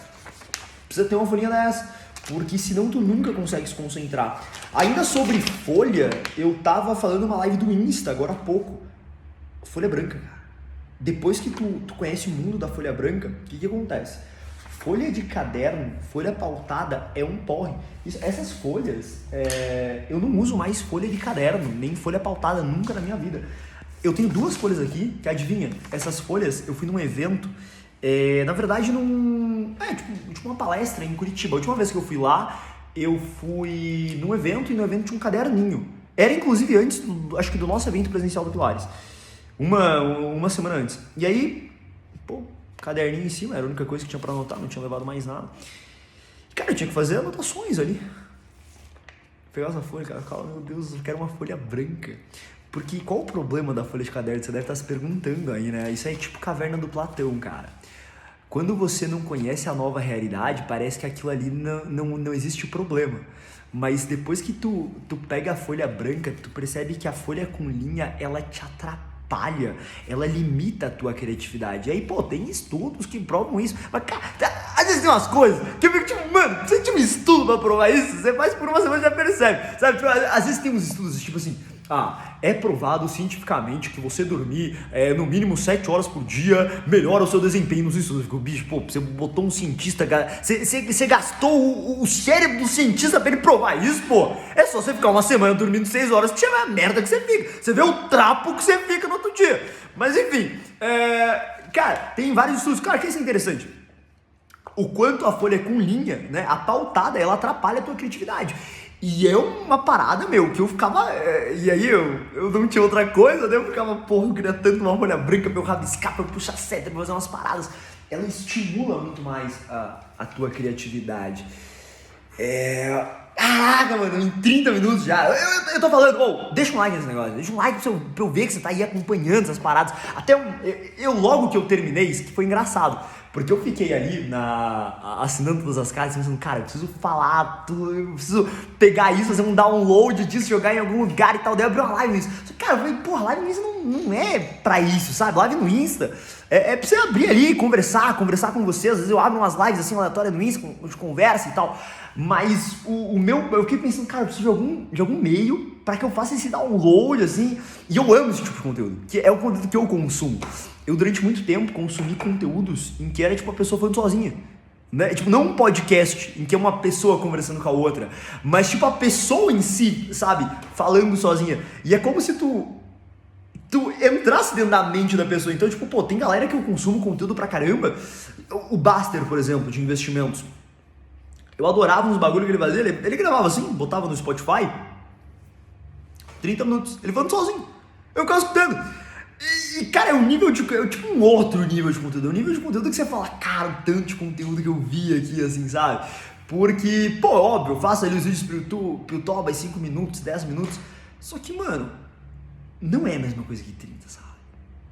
Precisa ter uma folhinha dessa, porque senão tu nunca consegue se concentrar. Ainda sobre folha, eu tava falando uma live do Insta agora há pouco. Folha branca, cara. Depois que tu conhece o mundo da folha branca, o que acontece? Folha de caderno, folha pautada é um porre. Essas folhas, eu não uso mais folha de caderno, nem folha pautada, nunca na minha vida. Eu tenho 2 folhas aqui, que adivinha, essas folhas eu fui num evento, na verdade tipo uma palestra em Curitiba. A última vez que eu fui lá, eu fui num evento e no evento tinha um caderninho. Era inclusive antes, acho que do nosso evento presencial do Pilares. Uma semana antes. E aí, pô, caderninho em cima, era a única coisa que tinha pra anotar, não tinha levado mais nada. Cara, eu tinha que fazer anotações ali. pegar essa folha, cara, fala, meu Deus, eu quero uma folha branca. Porque qual o problema da folha de caderno? Você deve estar se perguntando aí, né? Isso é tipo caverna do Platão, cara. Quando você não conhece a nova realidade, parece que aquilo ali não existe problema. Mas depois que tu pega a folha branca, tu percebe que a folha com linha, ela te atrapalha, ela limita a tua criatividade. E aí, pô, tem estudos que provam isso. Mas, cara, às vezes tem umas coisas que eu fico tipo, mano, você tinha um estudo pra provar isso? Você faz por uma semana e já percebe. Sabe, tipo, às vezes tem uns estudos tipo assim, é provado cientificamente que você dormir no mínimo 7 horas por dia melhora o seu desempenho nos estudos. Fico, bicho, pô, você botou um cientista, você gastou o cérebro do cientista pra ele provar isso, pô. É só você ficar uma semana dormindo 6 horas que você vê a merda que você fica. Você vê o trapo que você fica no outro dia. Mas enfim, cara, tem vários estudos. Cara, que isso é interessante. O quanto a folha com linha, né, a pautada, ela atrapalha a tua criatividade. E é uma parada, meu, que eu ficava... e aí eu não tinha outra coisa, né? Eu ficava, porra, eu queria tanto uma folha branca pra eu rabiscar, pra eu puxar seta, pra eu fazer umas paradas. Ela estimula muito mais a tua criatividade. Caraca, mano, em 30 minutos já. Eu tô falando, deixa um like nesse negócio. Deixa um like pra eu ver que você tá aí acompanhando essas paradas. Até logo que eu terminei, isso que foi engraçado. Porque eu fiquei ali assinando todas as cartas, pensando, cara, eu preciso falar tudo, eu preciso pegar isso, fazer um download disso, jogar em algum lugar e tal. Daí eu abri uma live no Insta. Só que, cara, eu falei, porra, live no Insta não é pra isso, sabe? Live no Insta é pra você abrir ali, conversar com você. Às vezes eu abro umas lives assim aleatórias no Insta, de conversa e tal. Mas eu fiquei pensando, cara, eu preciso de algum meio pra que eu faça esse download, assim. E eu amo esse tipo de conteúdo, que é o conteúdo que eu consumo. Eu, durante muito tempo, consumi conteúdos em que era, tipo, a pessoa falando sozinha. Né? Tipo, não um podcast em que é uma pessoa conversando com a outra, mas, tipo, a pessoa em si, sabe? Falando sozinha. E é como se tu entrasse dentro da mente da pessoa. Então, tipo, pô, tem galera que eu consumo conteúdo pra caramba. O Baster, por exemplo, de investimentos. Eu adorava uns bagulho que ele fazia. Ele gravava assim, botava no Spotify. 30 minutos. Ele falando sozinho. Eu ficava escutando. E, cara, é um nível de... É tipo um outro nível de conteúdo. É um nível de conteúdo que você fala, cara, o tanto de conteúdo que eu vi aqui, assim, sabe? Porque, pô, óbvio, eu faço ali os vídeos pro YouTube, 5 minutos, 10 minutos. Só que, mano, não é a mesma coisa que 30, sabe?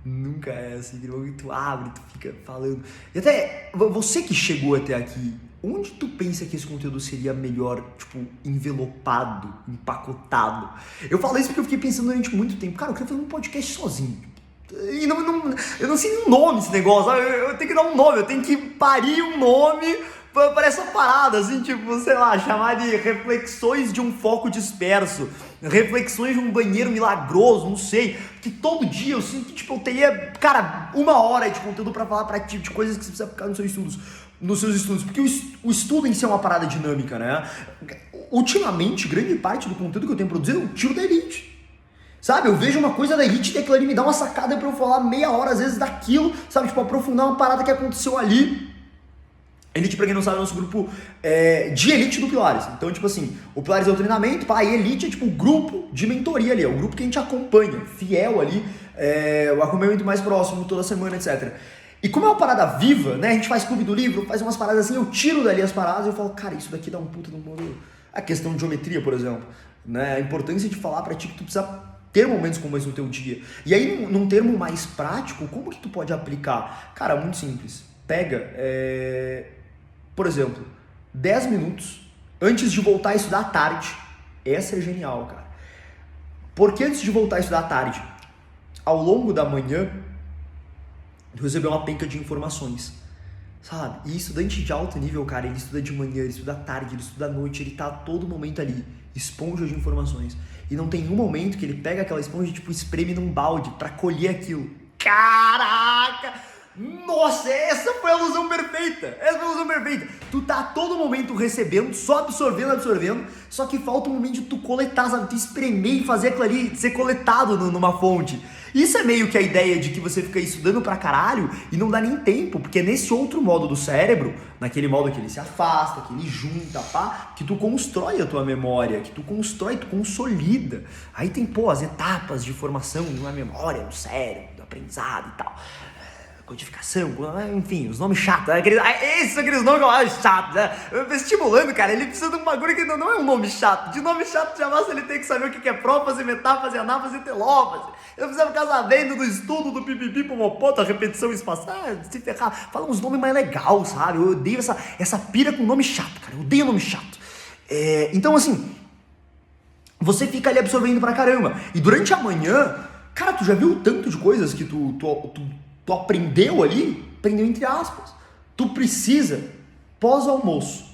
Nunca é assim, que tu abre, tu fica falando. E até, você que chegou até aqui, onde tu pensa que esse conteúdo seria melhor, tipo, envelopado, empacotado? Eu falo isso porque eu fiquei pensando durante muito tempo. Cara, eu queria fazer um podcast sozinho. E eu não sei o nome desse negócio, sabe? Eu tenho que dar um nome, eu tenho que parir um nome para essa parada, assim, tipo, sei lá, chamar de reflexões de um foco disperso, reflexões de um banheiro milagroso, não sei, que todo dia eu sinto que, tipo, eu teria, cara, 1 hora de conteúdo para falar pra ti, de coisas que você precisa aplicar nos seus estudos, porque o estudo em si é uma parada dinâmica, né? Ultimamente, grande parte do conteúdo que eu tenho produzido eu tiro da Elite. Sabe, eu vejo uma coisa da Elite e aquilo ali me dá uma sacada pra eu falar meia hora, às vezes, daquilo, sabe, tipo, aprofundar uma parada que aconteceu ali. Elite, pra quem não sabe, é o nosso grupo de Elite do Pilares. Então, tipo assim, o Pilares é o treinamento, e Elite é tipo o grupo de mentoria ali, é o grupo que a gente acompanha, fiel ali, o acompanhamento mais próximo, toda semana, etc. E como é uma parada viva, né, a gente faz clube do livro, faz umas paradas assim, eu tiro dali as paradas e eu falo, cara, isso daqui dá um puta de um modelo. A questão de geometria, por exemplo, né, a importância de falar pra ti que tu precisa ter momentos como esse no teu dia. E aí, num termo mais prático, como que tu pode aplicar? Cara, muito simples. Pega, por exemplo, 10 minutos antes de voltar a estudar à tarde. Essa é genial, cara. Porque antes de voltar a estudar à tarde, ao longo da manhã, tu recebeu uma penca de informações, sabe? E estudante de alto nível, cara, ele estuda de manhã, ele estuda à tarde, ele estuda à noite, ele tá a todo momento ali, esponja de informações. E não tem um momento que ele pega aquela esponja e, tipo, espreme num balde pra colher aquilo. Caraca! Nossa, essa foi a ilusão perfeita! Essa foi a ilusão perfeita! Tu tá a todo momento recebendo, só absorvendo, só que falta um momento de tu coletar, sabe? Tu espremer e fazer aquilo ali ser coletado numa fonte. Isso é meio que a ideia de que você fica estudando pra caralho e não dá nem tempo, porque é nesse outro modo do cérebro, naquele modo que ele se afasta, que ele junta, pá, que tu constrói a tua memória, que tu constrói, tu consolida. Aí tem, as etapas de formação de uma memória, do cérebro, do aprendizado e tal. codificação, enfim, os nomes chatos. Esses são aqueles nomes que eu acho chatos, né? Estimulando, cara, ele precisa de um bagulho que não é um nome chato. De nome chato, jamais ele tem que saber o que é prófase, metáfase, anáfase e telófase. Eu precisava ficar sabendo do estudo do pipipi, pomopota, repetição espacial, se ferrar. Fala uns nomes mais legais, sabe? Eu odeio essa pira com nome chato, cara. Eu odeio nome chato. Então, assim, você fica ali absorvendo pra caramba. E durante a manhã, cara, tu já viu o tanto de coisas que tu aprendeu ali? Aprendeu entre aspas. Tu precisa, pós-almoço,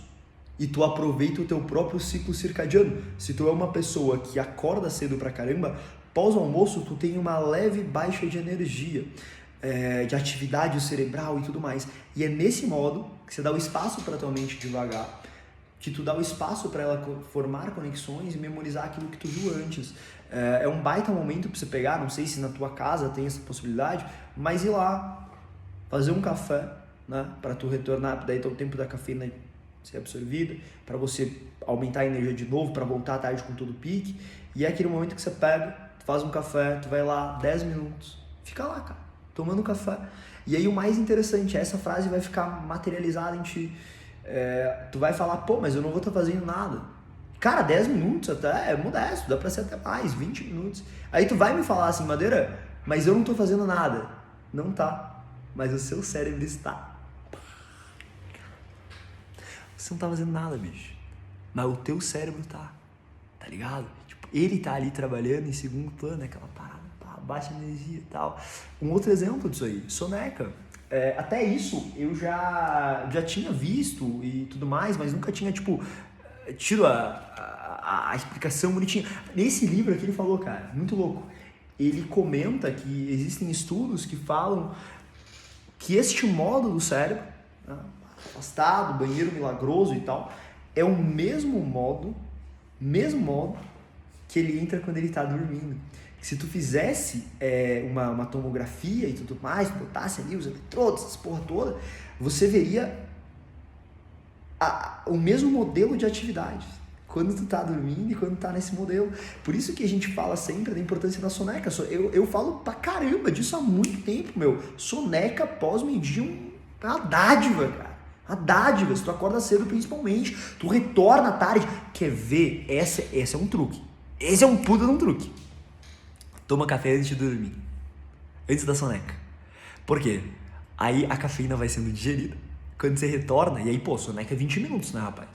e tu aproveita o teu próprio ciclo circadiano. Se tu é uma pessoa que acorda cedo pra caramba, pós-almoço tu tem uma leve baixa de energia, de atividade cerebral e tudo mais. E é nesse modo que você dá o espaço pra tua mente devagar, que tu dá o espaço para ela formar conexões e memorizar aquilo que tu viu antes. É um baita momento para você pegar, não sei se na tua casa tem essa possibilidade, mas ir lá, fazer um café, né, para tu retornar, daí o tempo da cafeína ser absorvida, para você aumentar a energia de novo, para voltar à tarde com todo o pique, e é aquele momento que você pega, tu faz um café, tu vai lá, 10 minutos, fica lá, cara, tomando café. E aí o mais interessante, essa frase vai ficar materializada em ti. Tu vai falar, pô, mas eu não vou estar fazendo nada. Cara, 10 minutos até é modesto, dá pra ser até mais, 20 minutos. Aí tu vai me falar assim, Madeira, mas eu não tô fazendo nada. Não tá, mas o seu cérebro está. Você não tá fazendo nada, bicho. Mas o teu cérebro tá ligado? Tipo, ele tá ali trabalhando em segundo plano, aquela parada, baixa energia e tal. Um outro exemplo disso aí, soneca. Até isso eu já tinha visto e tudo mais, mas nunca tinha, tipo, tido a explicação bonitinha. Nesse livro aqui ele falou, cara, muito louco. Ele comenta que existem estudos que falam que este modo do cérebro, né, afastado, banheiro milagroso e tal, é o mesmo modo que ele entra quando ele tá dormindo. Se tu fizesse uma tomografia e tudo mais, botasse ali os eletrodos, essas porra toda, você veria o mesmo modelo de atividade quando tu tá dormindo e quando tá nesse modelo. Por isso que a gente fala sempre da importância da soneca. Eu falo pra caramba disso há muito tempo, meu. Soneca pós-meio-dia é uma dádiva, cara. Uma dádiva. Se tu acorda cedo, principalmente, tu retorna à tarde. Quer ver? Esse é um truque. Esse é um puta de um truque. Toma café antes de dormir. Antes da soneca. Por quê? Aí a cafeína vai sendo digerida. Quando você retorna, e aí, pô, soneca é 20 minutos, né, rapaz?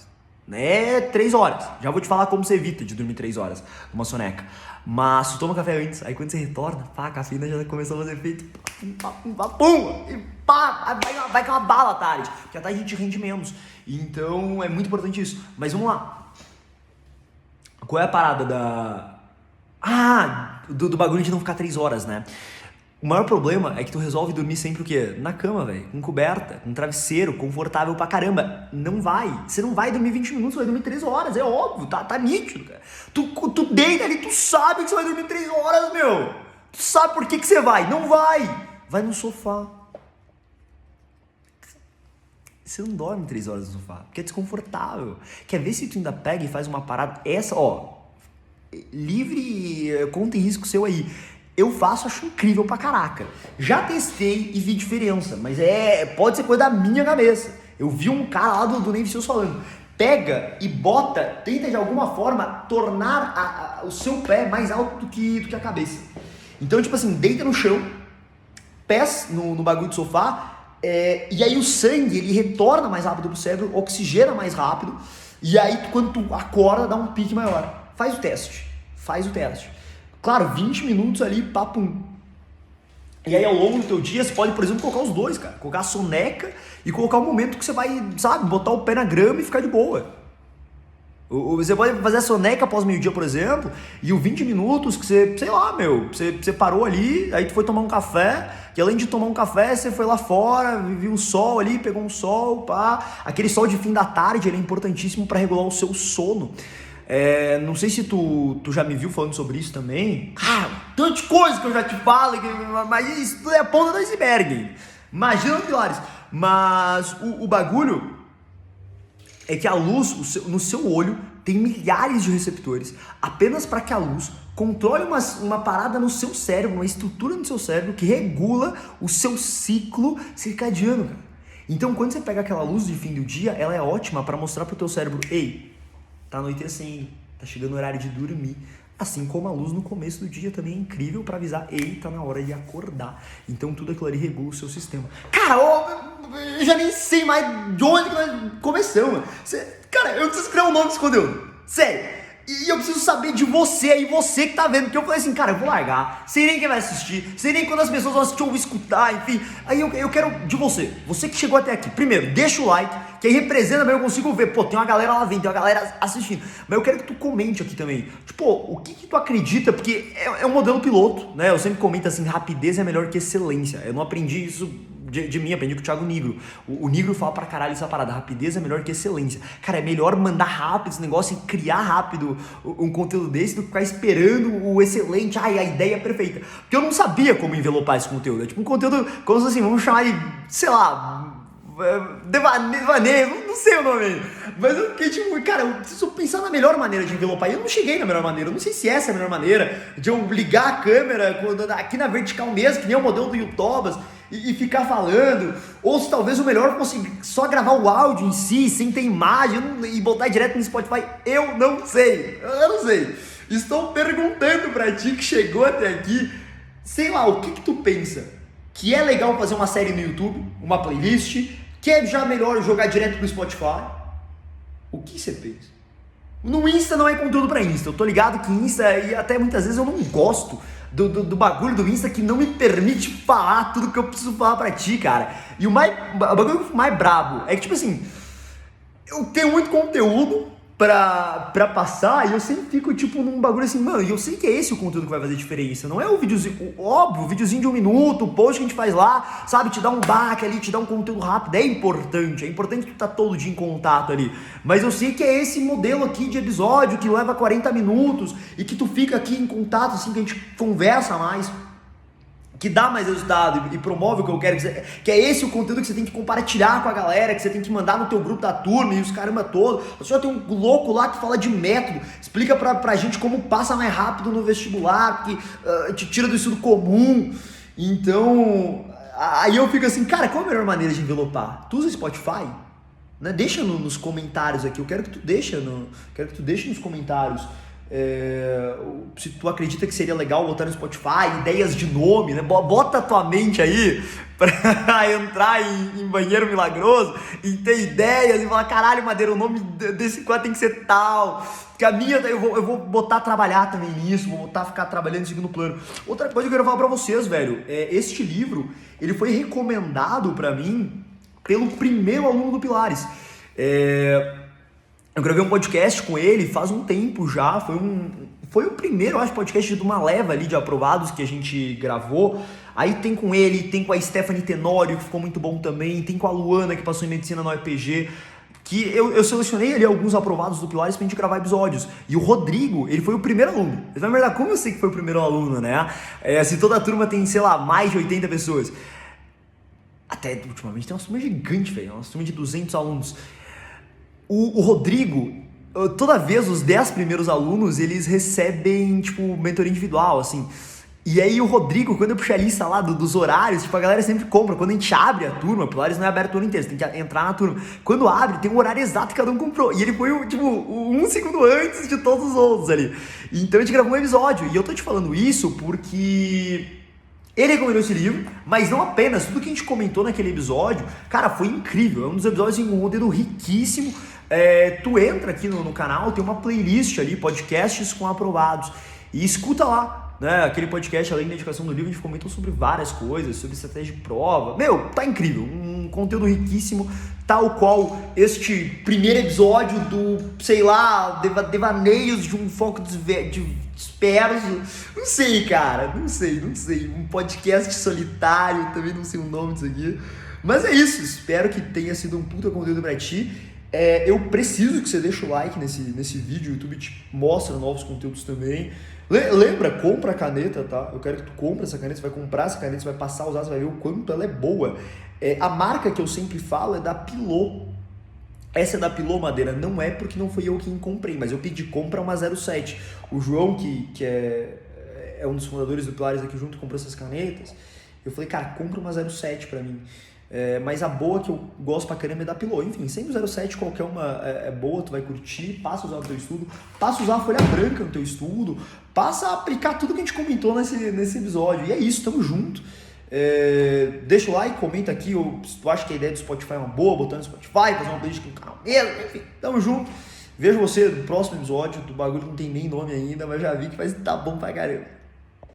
Não é 3 horas. Já vou te falar como você evita de dormir 3 horas numa soneca. Mas tu toma café antes, aí quando você retorna, pá, a cafeína já começou a fazer efeito. Pum! E pá, vai que é uma bala à tarde. Porque à tarde a gente rende menos. Então é muito importante isso. Mas vamos lá. Qual é a parada do bagulho de não ficar 3 horas, né? O maior problema é que tu resolve dormir sempre o quê? Na cama, velho. Com coberta, com travesseiro, confortável pra caramba. Não vai. Você não vai dormir 20 minutos, você vai dormir 3 horas. É óbvio, tá nítido, cara. Tu deita ali, tu sabe que você vai dormir 3 horas, meu. Tu sabe por que você vai. Não vai. Vai no sofá. Você não dorme 3 horas no sofá, porque é desconfortável. Quer ver se tu ainda pega e faz uma parada? Essa, ó, livre, conta em risco seu aí. Eu faço, acho incrível pra caraca. Já testei e vi diferença, mas pode ser coisa da minha cabeça. Eu vi um cara lá do Navy Seals falando. Pega e bota, tenta de alguma forma tornar o seu pé mais alto do que a cabeça. Então, tipo assim, deita no chão, pés no bagulho do sofá, e aí o sangue, ele retorna mais rápido pro cérebro, oxigena mais rápido, e aí quando tu acorda, dá um pique maior. Faz o teste. Claro, 20 minutos ali, papum. E aí ao longo do teu dia, você pode, por exemplo, colocar os dois, cara. Colocar a soneca e colocar o momento que você vai, sabe, botar o pé na grama e ficar de boa. Você pode fazer a soneca após meio-dia, por exemplo, e os 20 minutos que você, sei lá, meu, você parou ali, aí tu foi tomar um café, e além de tomar um café, você foi lá fora, viu o sol ali, pegou um sol, pá. Aquele sol de fim da tarde, ele é importantíssimo para regular o seu sono. Não sei se tu já me viu falando sobre isso também. Cara, tanta coisa que eu já te falo, mas isso tudo é a ponta do iceberg. Imagina, pilares. Mas o bagulho é que a luz, no seu olho, tem milhares de receptores, apenas para que a luz controle uma parada no seu cérebro, uma estrutura no seu cérebro que regula o seu ciclo circadiano, cara. Então, quando você pega aquela luz de fim do dia, ela é ótima para mostrar pro teu cérebro, ei, tá anoitecendo, tá chegando o horário de dormir. Assim como a luz no começo do dia também é incrível para avisar, ei, tá na hora de acordar. Então tudo aquilo ali regula o seu sistema. Cara, eu já nem sei mais de onde que nós começamos. Cara, eu preciso criar um nome desse conteúdo. Sério. E eu preciso saber de você aí, você que tá vendo. Porque eu falei assim, cara, eu vou largar. Sei nem quem vai assistir. Sei nem quando as pessoas vão assistir ou escutar, enfim. Aí eu quero de você. Você que chegou até aqui. Primeiro, deixa o like, que aí representa bem, eu consigo ver. Pô, tem uma galera lá vendo, tem uma galera assistindo. Mas eu quero que tu comente aqui também. Tipo, o que tu acredita? Porque é um modelo piloto, né? Eu sempre comento assim, rapidez é melhor que excelência. Eu não aprendi isso de mim, aprendi com o Thiago Nigro. O Nigro fala pra caralho essa parada, rapidez é melhor que excelência. Cara, é melhor mandar rápido esse negócio e criar rápido um conteúdo desse do que ficar esperando o excelente, a ideia é perfeita. Porque eu não sabia como envelopar esse conteúdo. É tipo um conteúdo, como se assim, vamos chamar de, sei lá, devaneio, não sei o nome. Mas eu fiquei tipo, cara, eu preciso pensar na melhor maneira de envelopar. E eu não cheguei na melhor maneira. Eu não sei se essa é a melhor maneira de eu ligar a câmera aqui na vertical mesmo, que nem o modelo do YouTubers, e ficar falando, ou se talvez o melhor fosse só gravar o áudio em si, sem ter imagem, e botar direto no Spotify. Eu não sei. Estou perguntando pra ti que chegou até aqui, sei lá, o que tu pensa? Que é legal fazer uma série no YouTube, uma playlist, que é já melhor jogar direto pro Spotify? O que você pensa? No Insta não é conteúdo pra Insta, eu tô ligado que Insta, e até muitas vezes eu não gosto do bagulho do Insta que não me permite falar tudo que eu preciso falar pra ti, cara. E o bagulho mais brabo é que, tipo assim, eu tenho muito conteúdo pra passar e eu sempre fico, tipo, num bagulho assim, mano, e eu sei que é esse o conteúdo que vai fazer diferença. Não é o videozinho, óbvio, o videozinho de 1 minuto, o post que a gente faz lá, sabe, te dá um baque ali, te dá um conteúdo rápido, é importante que tu tá todo dia em contato ali. Mas eu sei que é esse modelo aqui de episódio que leva 40 minutos e que tu fica aqui em contato, assim, que a gente conversa mais, que dá mais resultado e promove o que eu quero, que é esse o conteúdo que você tem que compartilhar com a galera, que você tem que mandar no teu grupo da turma e os caramba todo. Você já tem um louco lá que fala de método, explica pra gente como passa mais rápido no vestibular, que te tira do estudo comum. Então, aí eu fico assim, cara, qual a melhor maneira de envelopar? Tu usa Spotify? Né? Deixa nos comentários aqui, eu quero que tu deixe nos comentários. Se tu acredita que seria legal botar no Spotify, ideias de nome, né? Bota a tua mente aí pra entrar em banheiro milagroso e ter ideias e falar, caralho, Madeira, o nome desse quadro tem que ser tal. Que a minha, eu vou botar a trabalhar também nisso, vou botar a ficar trabalhando em segundo plano. Outra coisa que eu quero falar pra vocês, velho, este livro, ele foi recomendado pra mim pelo primeiro aluno do Pilares. Eu gravei um podcast com ele faz um tempo já, foi o primeiro, eu acho, podcast de uma leva ali de aprovados que a gente gravou. Aí tem com ele, tem com a Stephanie Tenório, que ficou muito bom também, tem com a Luana, que passou em medicina na UEPG, que eu selecionei ali alguns aprovados do Pilares pra gente gravar episódios. E o Rodrigo, ele foi o primeiro aluno. Você vai me perguntar, como eu sei que foi o primeiro aluno, né? Se toda a turma tem, sei lá, mais de 80 pessoas. Até, ultimamente, tem uma turma gigante, velho, uma turma de 200 alunos. O Rodrigo, toda vez os 10 primeiros alunos, eles recebem, tipo, mentoria individual, assim. E aí o Rodrigo, quando eu puxei a lista lá dos horários, tipo, a galera sempre compra. Quando a gente abre a turma, o Pilares não é aberto o ano inteiro, você tem que entrar na turma. Quando abre, tem um horário exato que cada um comprou. E ele foi, tipo, 1 segundo antes de todos os outros ali. Então a gente gravou um episódio. E eu tô te falando isso porque ele recomendou esse livro, mas não apenas. Tudo que a gente comentou naquele episódio, cara, foi incrível. É um dos episódios em um conteúdo riquíssimo. Tu entra aqui no canal, tem uma playlist ali, podcasts com aprovados, e escuta lá, né? Aquele podcast, além da indicação do livro, a gente comentou sobre várias coisas, sobre estratégia de prova. Meu, tá incrível, um conteúdo riquíssimo, tal qual este primeiro episódio do, sei lá, devaneios de um foco disperso. Não sei, cara, não sei. Um podcast solitário, também não sei o nome disso aqui. Mas é isso, espero que tenha sido um puta conteúdo pra ti. Eu preciso que você deixe o like nesse vídeo, o YouTube te mostra novos conteúdos também. Lembra, compra a caneta, tá? Eu quero que tu compre essa caneta, você vai comprar essa caneta, você vai passar a usar, você vai ver o quanto ela é boa. A marca que eu sempre falo é da Pilô. Essa da Pilô Madeira não é porque não foi eu quem comprei, mas eu pedi compra uma 07. O João, que é um dos fundadores do Pilares aqui junto, comprou essas canetas. Eu falei, cara, compra uma 07 pra mim. Mas a boa que eu gosto pra caramba é da Pilô. Enfim, sendo 07, qualquer uma é boa, tu vai curtir, passa a usar no teu estudo, passa a usar a folha branca no teu estudo, passa a aplicar tudo que a gente comentou nesse episódio. E é isso, tamo junto. Deixa o like, comenta aqui se tu acha que a ideia do Spotify é uma boa, botando no Spotify, fazer uma playlist aqui no canal mesmo, enfim, tamo junto. Vejo você no próximo episódio do bagulho que não tem nem nome ainda, mas já vi que vai estar bom pra caramba.